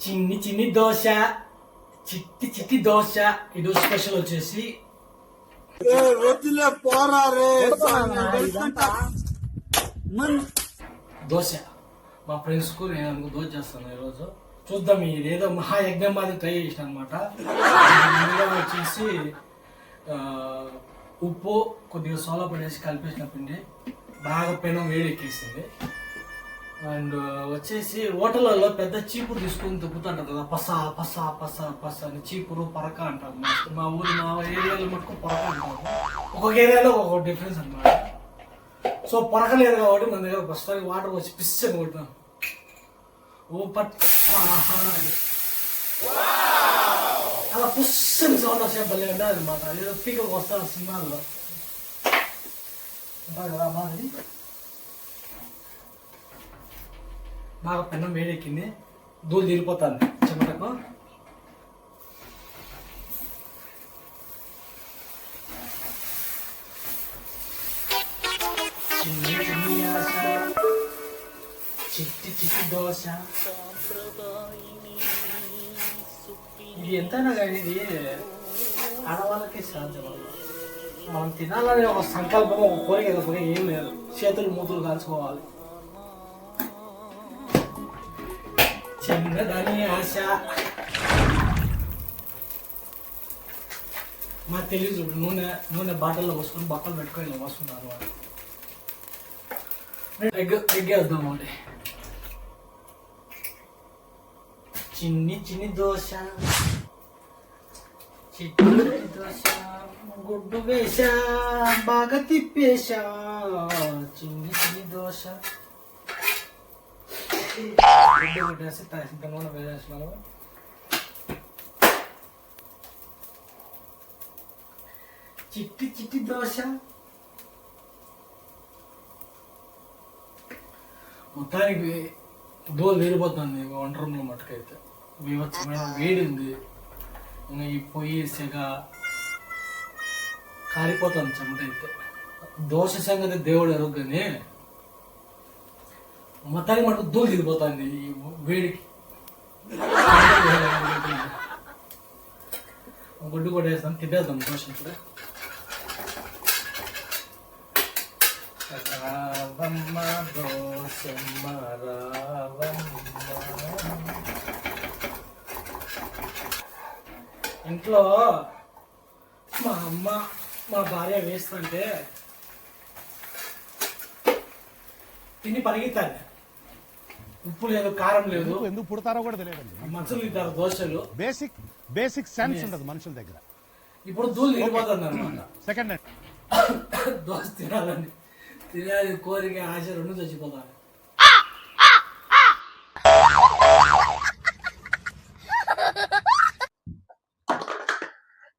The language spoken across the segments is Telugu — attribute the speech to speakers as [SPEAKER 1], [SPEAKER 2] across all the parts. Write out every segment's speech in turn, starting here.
[SPEAKER 1] చిన్ని చిన్ని దోశ, చిట్టి చిట్టి దోశ. ఈరోజు స్పెషల్ వచ్చేసి దోశ. మా ఫ్రెండ్స్ కు నేను అందుకు దోశ చేస్తాను ఈరోజు. చూద్దాం, ఇదేదో మహాయజ్ఞం మాది ట్రై చేసిన అనమాట. వచ్చేసి ఉప్పు కొద్దిగా సోలా పడేసి కలిపేసిన పిండి బాగా పెనం వేడి ఎక్కేసింది. అండ్ వచ్చేసి హోటళ్ళలో పెద్ద చీపురు తీసుకొని తిప్పుతుంటారు కదా, పసా పసా పసా పసా అని. చీపురు పరక అంటారు. మా ఏరియాలో మటుకు పరక అంటారు. ఒక్కొక్క ఏరియాలో ఒక్కొక్క డిఫరెన్స్ అనమాట. సో పరక లేదు కాబట్టి మన దగ్గర ప్రస్తుతానికి వాటర్ వచ్చి పిస్ అని కొట్టినాం. ఓ పట్ అలా పుస్సని సౌండ్ వచ్చే భలే ఉండదు అనమాట. ఏదో పీకకు వస్తారు సినిమాల్లో ఉంటారు కదా. మాది బాగా పెన్నం వేడెక్కింది, దూలు తీరిపోతుంది చెమటకు. చిట్టి చిట్టి దోశ. ఇది ఎంతైనా కానీ ఇది ఆడవాళ్ళకి సాధ్యం. మనం తినాలని ఒక సంకల్పం, ఒక కోరిక తప్పగా ఏం లేదు. చేతులు మూతులు కాల్చుకోవాలి. చిన్నదాని ఆశ. మాకు తెలియదు చూడు, నూనె బాటిల్లో పోసుకొని బట్టలు పెట్టుకొని ఇలా పోసుకున్నారు వాళ్ళు. ఎగ్ వేద్దాం ఒకటి. చిన్ని చిన్ని దోశ, చిట్టి దోశ, గుడ్డు వేసా బాగా తిప్పేశా. చిన్ని చిన్ని దోశ గుడ్డు పెట్టేసి ఇంత నూనె వేసేసినాము. చిట్టి చిట్టి దోశ. మొత్తానికి దోలు తీరిపోతుంది వంట రూమ్లో మట్టుకైతే. వివత్సమైన వేడి ఉంది. ఇంకా ఈ పొయ్యి సెగ కారిపోతుంది చెమట అయితే. దోశ సంగతి దేవుడు ఎరుగ్గానే మొత్తానికి మనకు దూలు తీరిపోతుంది ఈ వేడికి. గుడ్డు కొట్టేస్తాం, తిప్పేద్దాం దోశ. ఇప్పుడు రావమ్మ దోశమ్మ రావమ్మ. ఇంట్లో మా అమ్మ మా భార్య వేస్తుంటే తిని పరిగెత్తాను. ఉప్పు లేదు, కారం లేదు.
[SPEAKER 2] ఎందుకు పుడతారో కూడా తెలియదు.
[SPEAKER 1] మనుషులు తింటారు దోశలు.
[SPEAKER 2] బేసిక్ సెన్స్ ఉండదు మనుషుల దగ్గర.
[SPEAKER 1] ఇప్పుడు దూలు తిరిగిపోతుంది అనమాట.
[SPEAKER 2] సెకండ్
[SPEAKER 1] దోశ తినాలని కోరిక, ఆశ రెండు చచ్చిపోతాను.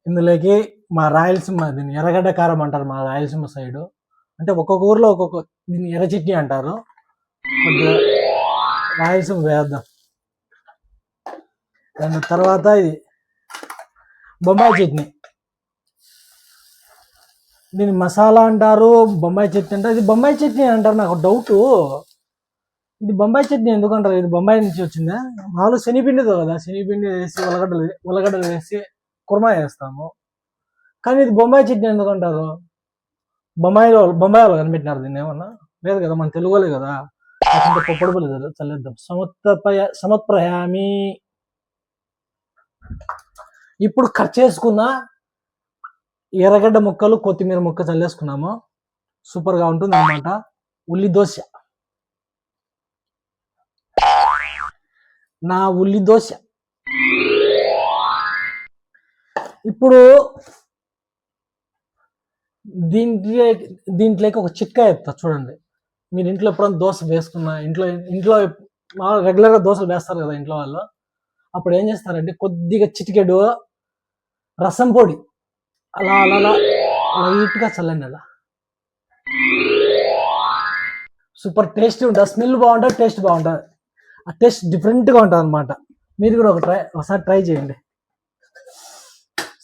[SPEAKER 1] ఇందులోకి మా రాయలసీమ, దీన్ని ఎర్రగడ్డ కారం అంటారు మా రాయలసీమ సైడు. అంటే ఒక్కొక్క ఊర్లో ఒక్కొక్క, దీన్ని ఎర్ర చట్నీ అంటారు. కొద్దిగా రాయలసీమ వేద్దాం. దాని తర్వాత ఇది బొంబాయి చట్నీ. దీన్ని మసాలా అంటారు, బొంబాయి చట్నీ అంటారు. ఇది బొంబాయి చట్నీ అంటారు. నాకు డౌట్, ఇది బొంబాయి చట్నీ ఎందుకు అంటారు? ఇది బొంబాయి నుంచి వచ్చిందా? మామూలు శనిపిండితో కదా, శనిపిండి వేసి ఉల్లగడ్డలు వేసి కుర్మా వేస్తాము. కానీ ఇది బొంబాయి చట్నీ ఎందుకు అంటారు? బొంబాయి వాళ్ళు కనిపెట్టినారు దీన్ని ఏమన్నా? లేదు కదా, మన తెలుగులే కదా. పొప్పడుపులు కదా, చల్లేద్దాం. సమత్ప్రయామి. ఇప్పుడు కట్ చేసుకున్న ఎర్రగడ్డ ముక్కలు, కొత్తిమీర ముక్క చల్లేసుకున్నాము. సూపర్గా ఉంటుంది అన్నమాట. ఉల్లి దోశ, నా ఉల్లి దోశ. ఇప్పుడు దీంట్లోకి ఒక చిట్కా చెప్తా చూడండి. మీరు ఇంట్లో ఎప్పుడైనా దోశ వేసుకున్నా, ఇంట్లో రెగ్యులర్గా దోశలు వేస్తారు కదా ఇంట్లో వాళ్ళు. అప్పుడు ఏం చేస్తారంటే కొద్దిగా చిటికెడు రసం పొడి అలా అలా అలా లైట్గా చల్లండి. అలా సూపర్ టేస్టీ ఉంటుంది. స్మెల్ బాగుంటుంది, టేస్ట్ బాగుంటుంది. ఆ టేస్ట్ డిఫరెంట్గా ఉంటుంది అనమాట. మీరు కూడా ఒకసారి ట్రై చేయండి.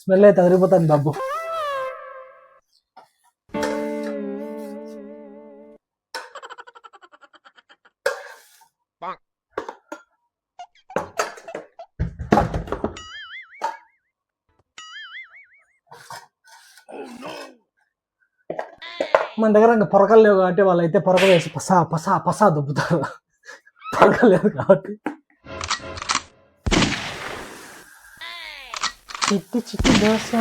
[SPEAKER 1] స్మెల్ అయితే అదిరిపోతుంది బాబు. మన దగ్గర ఇంకా పొరకలు లేవు కాబట్టి వాళ్ళు అయితే పొరకలు వేసి పసా పసా పసా దుబ్బుతారు. పొరకలు లేదు కాబట్టి చిట్టి చిట్టి దోశ.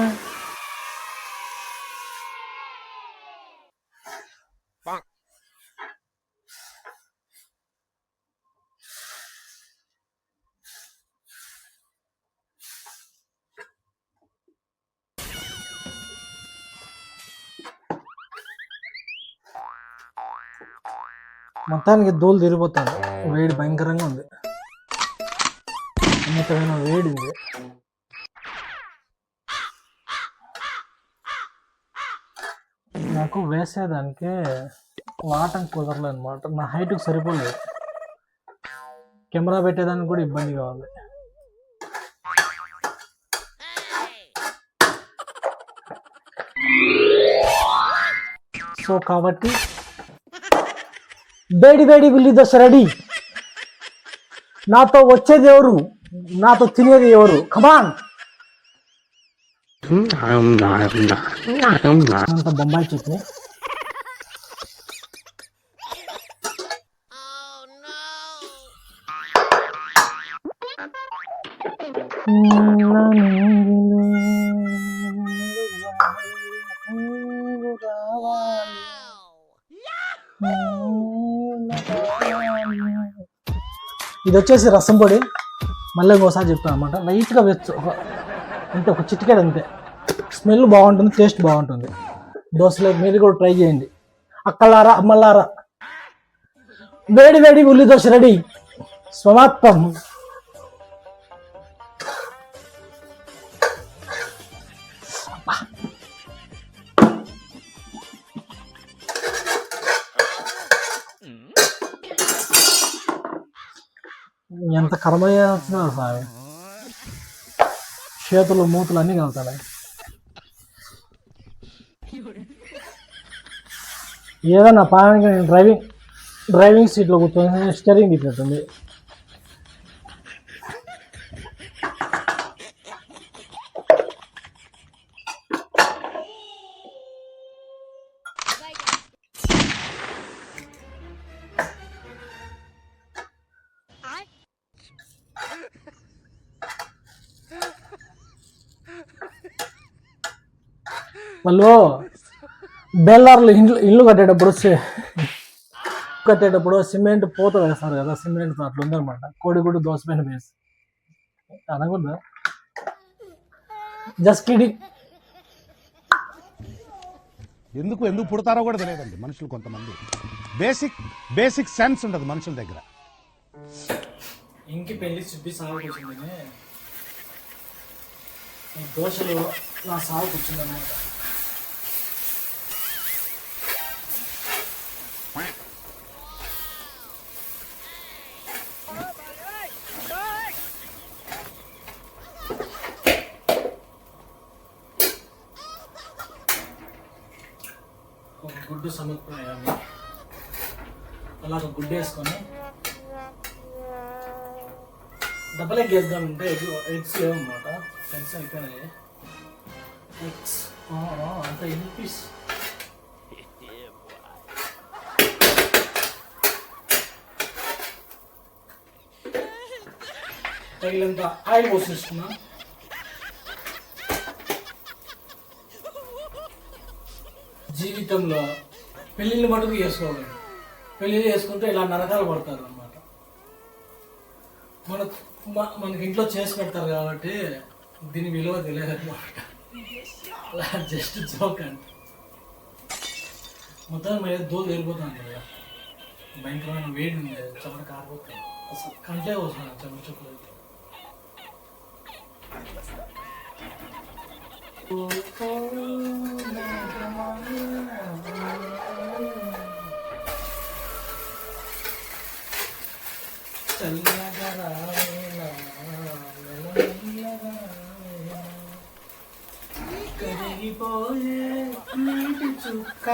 [SPEAKER 1] మొత్తానికి దూలు తిరిగిపోతాను. వేడి భయంకరంగా ఉంది, అమితమైన వేడి ఉంది. నాకు వేసేదానికి వాటం కుదరలేదు అనమాట. నా హైట్కి సరిపోలేదు. కెమెరా పెట్టేదానికి కూడా ఇబ్బందిగా ఉంది. సో కాబట్టి వేడి వేడి ఉల్లి దోశ రెడీ. నాతో వచ్చేది ఎవరు, నాతో తినేది ఎవరు? కమాన్. అంత బొంబాయి చట్నీ. ఇది వచ్చేసి రసం పొడి. మళ్ళీ ఇంకోసారి చెప్తాను అనమాట. లైట్గా వేచ్చు, అంటే ఒక చిటికెడు అంతే. స్మెల్ బాగుంటుంది, టేస్ట్ బాగుంటుంది. దోశలో మీరు కూడా ట్రై చేయండి అక్కలారా అమ్మలారా. వేడి వేడి ఉల్లి దోశ రెడీ. స్వమాత్మం. ఎంత కర్మయ్య వచ్చినారు స్వామి. చేతులు మూతులు అన్నీ కలుగుతాయి. ఏదన్నా పానికి నేను డ్రైవింగ్ సీట్లో కూర్చొని స్టీరింగ్ తిప్పినట్టుంది. వాళ్ళు బెల్లార్లు ఇల్లు కట్టేటప్పుడు సిమెంట్ పూత వేస్తారు కదా, సిమెంట్ అట్లా ఉందన్నమాట. కోడిగుడ్డు దోశ పైన వేసి అనకూడదు. Just kidding.
[SPEAKER 2] ఎందుకు పుడతారో కూడా తెలియదండి మనుషులు. కొంతమంది బేసిక్ సెన్స్ ఉండదు మనుషుల దగ్గర.
[SPEAKER 1] ఇంకి పెళ్లి చూపి సాగు కూర్చుందని దోశలు నా సాగు కూర్చుందన్నమాట. ఒక గుడ్డు సముద్రాన్ని అలాగ గుడ్డు వేసుకొని డబల్ ఎగ్ వేద్దామంటే ఎగ్స్ లేవన్నమాట. ఎగ్స్ అయిపోయినాయి. ఎగ్స్ అంత ఎన్ని పీస్. తగినంత ఆయిల్ పోసేసుకున్నా. జీవితంలో పెళ్ళిళ్ళు మటుకు చేసుకోవాలి. పెళ్ళిళ్ళు చేసుకుంటే ఇలా నరకాలు పడతారు అనమాట. మనకి ఇంట్లో చేసి పెడతారు కాబట్టి దీని విలువ తెలియదు అనమాట. అలా జస్ట్ జోక్ అంటే మొత్తం మీద దోలు వెళ్ళిపోతాను కదా. భయంకరమైన వేడి ఉంది, చెమట కారిపోతాను. అసలు కంటే వస్తున్నాను చెమట చుక్కలు. కరిగిపోయే నీటి చుక్క,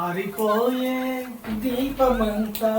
[SPEAKER 1] ఆరిపోయే దీపమంతా